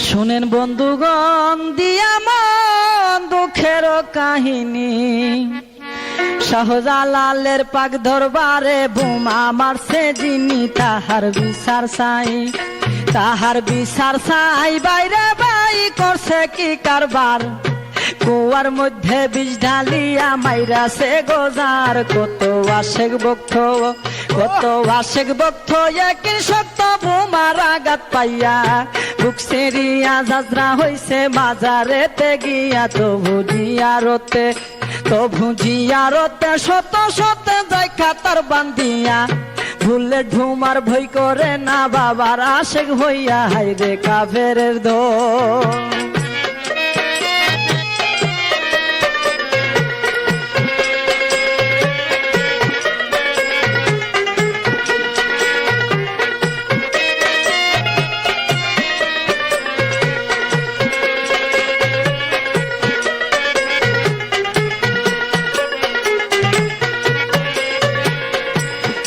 শুনেন বন্ধুগণ দিয়া মন দুঃখের কাহিনী, শাহজালালের পাক দরবারে বোমা মারছে যিনি, তাহার বিচার চাই বাইরে বাই করছে কি কারবার, কুয়ার মধ্যে বিষ ঢালিয়া মাইরাছে গোজার। কত আশেক বক্ত একই সত্য বোমার আঘাত পাইয়া, বুক সেরিয়া ঝাঁঝরা হইছে মাজারেতে গিয়া। তবু জিয়ারতে শত যাই খাতার বান্ধিয়া, ভুলে ঢুমার ভয় করে না বাবার আশেক হইয়া। হাইরে কাফেরের দোল,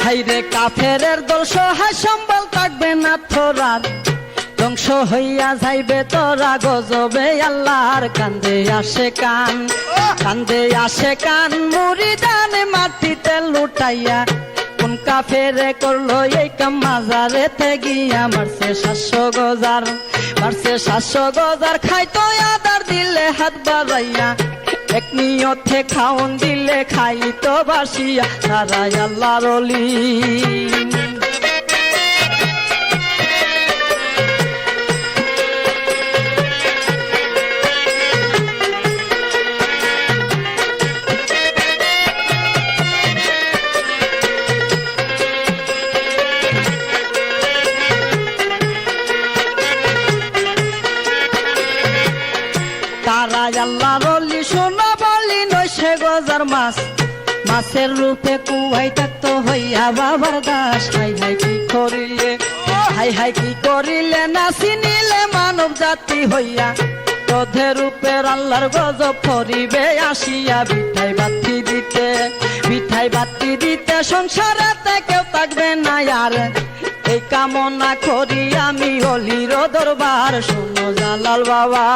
হাইরে কাফেরের দল সহায় সম্বল থাকবে না তোরার, ধ্বংস হইয়া যাইবে তোরা গজবে আল্লাহর। কান্দে আসে কান মুরিদান মাটিতে লুটাইয়া, কোন কাফেরে করলো এই কাম মাজারেতে গিয়া। মারছে 700 গজার খাইতো আদার দিলে হাত বাড়াইয়া, এক নিয়তে খাওন দিলে খাইতো বাসিয়া। তারাই আল্লাহর ওলি, তারাই আল্লাহর ওলি। শোনা বলি 900 গজার মাছের রূপে কুয়াই থাকতো হইয়া বাবার দাস। হাই কি করিলে না চিনিলে মানব জাতি হইয়া, ক্রোধের রূপের আল্লাহর গজব করিবে আসিয়া। মিঠাই বাতি দিতে সংসারেতে কেউ থাকবে না আর, এই কামনা করি আমি অলির দরবার। শোনো জালাল বাবা,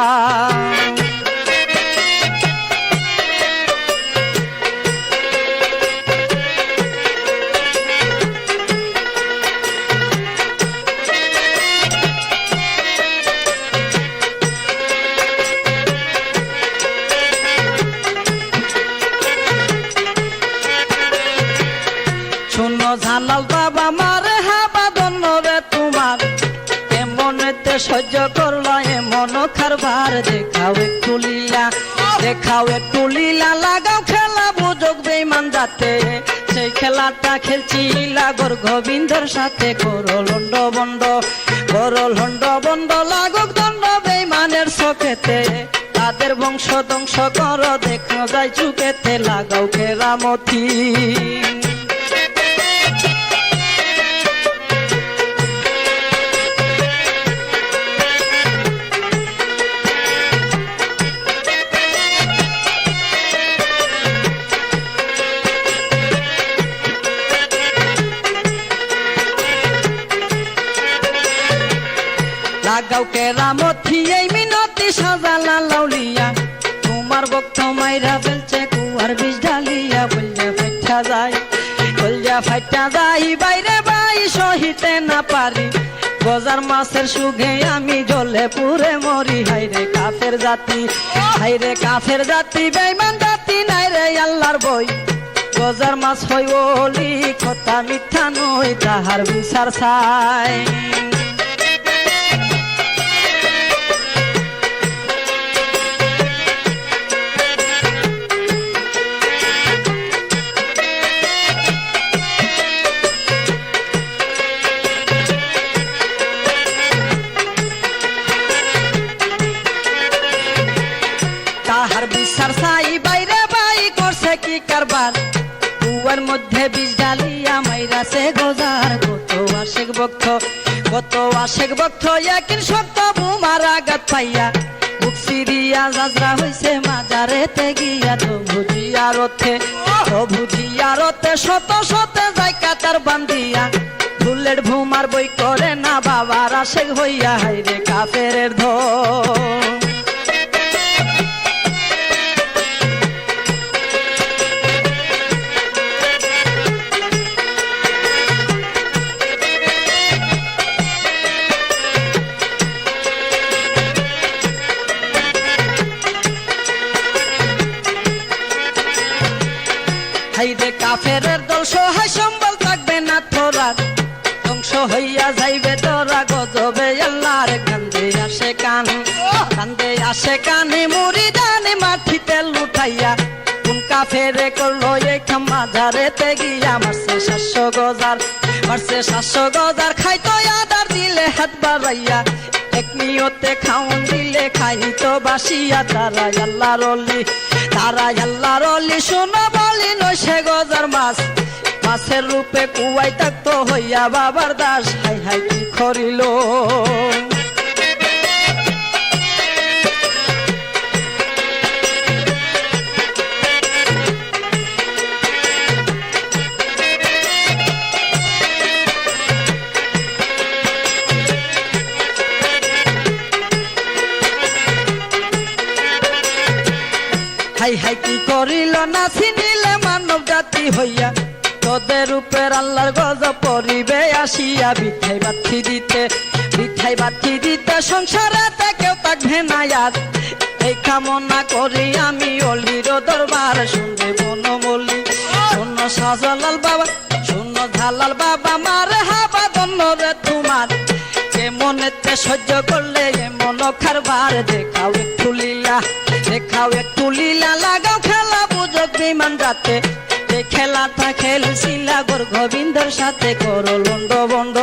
জালাল বাবা মারে হাবা ধন্যরে তোমার, এমনেতে সহ্য করলো এমন কারবার। দেখাও একটু লীলা লাগাও খেলা বুঝুক বেঈমান যাতে, সেই খেলাটা খেলছিলা গোর গোবিন্দর সাথে। করো লন্ড বন্ড লাগুক দণ্ড বেঈমানের চোখেতে, তাদের বংশ ধ্বংস করো দেখো যায় চুকেতে। লাগাও কেরামতি, লাগাও কেরামতি এই মিনতি সাজালা লাউলিয়া, তোমার বক্ত মাইরা ফেলছে কুয়ার বিষ ঢালিয়া। কলজা ফাইটা যাই বাইরে বাই সহিতে না পারি, গজার মাছের সুখে আমি জলে পুরে মরি। হাইরে কাফের জাতি বেঈমান জাতি নাই রে আল্লাহর বই, গজার মাছ হই ওলি কথা মিথ্যা নই, তাহার বিচার চাই। তাহার বিচার চাই বাইরে বাই করছে কি কারবার, কুয়ার মধ্যে বিষ ঢালিয়া মাইরাছে গোজার। কত আশেক ভক্ত একই সত্য বোমার আঘাত পাইয়া, বুক সিরিয়া ঝাঁঝরা হইছে মাজারেতে গিয়া। তবু জিয়ারতে শত যাই কাতার বান্ধিয়া, বুলেট ভুমার বই করে না বাবার আশেক হইয়া হাইরে কাফেরের ধন। হাইরে কাফেরের দল সহায় সম্বল থাকবে না থোরার, ধ্বংস হইয়া যাইবে তোরা গজবে আল্লাহর। কান্দে আসে কান, কান্দে আসে কানে মুরিদানে মাটিতে লুটাইয়া, কোন কাফেরে করলো এই মাঝারেতে গিয়া। মারছে 700 গজার, মারছে 700 গজার, খাইতো আদার দিলে হাত বাড়াইয়া, এক নিয়তে খাওন দিলে খাইতো বাসিয়া। তারা আল্লাহর অলি, তারা আল্লাহর অলি, শোনো বলি 900 গজার মাছ, মাছের রূপে কুয়াই থাকতো হইয়া বাবার দাস। হাই হাই কি করিল, হাই হাই কি করিল না চিনিলে মানব জাতি হইয়া, তোদের উপর আল্লাহর গজব পড়িবে আসিয়া। বিঠাই বাথি দিতে, বিঠাই বাথি দিতে সংসারেতে কেউ থাকবে না আর, এই কামনা করি আমি অলির দরবার। শুনবে বনমলি, শূন্য শাহজালাল বাবা, শূন্য ঝালাল বাবা, মারে হাবা দন্ন রে তোমার, মনেতে সহ্য করলে এমন খারবার। দেখাও একটু লীলা, দেখাও একটু লীলা, লাগাও খেলা বুঝো বিমান রাতে, এই খেলাটা খেলছিলা গোর গোবিন্দর সাথে, করো লন্ড বন্ড।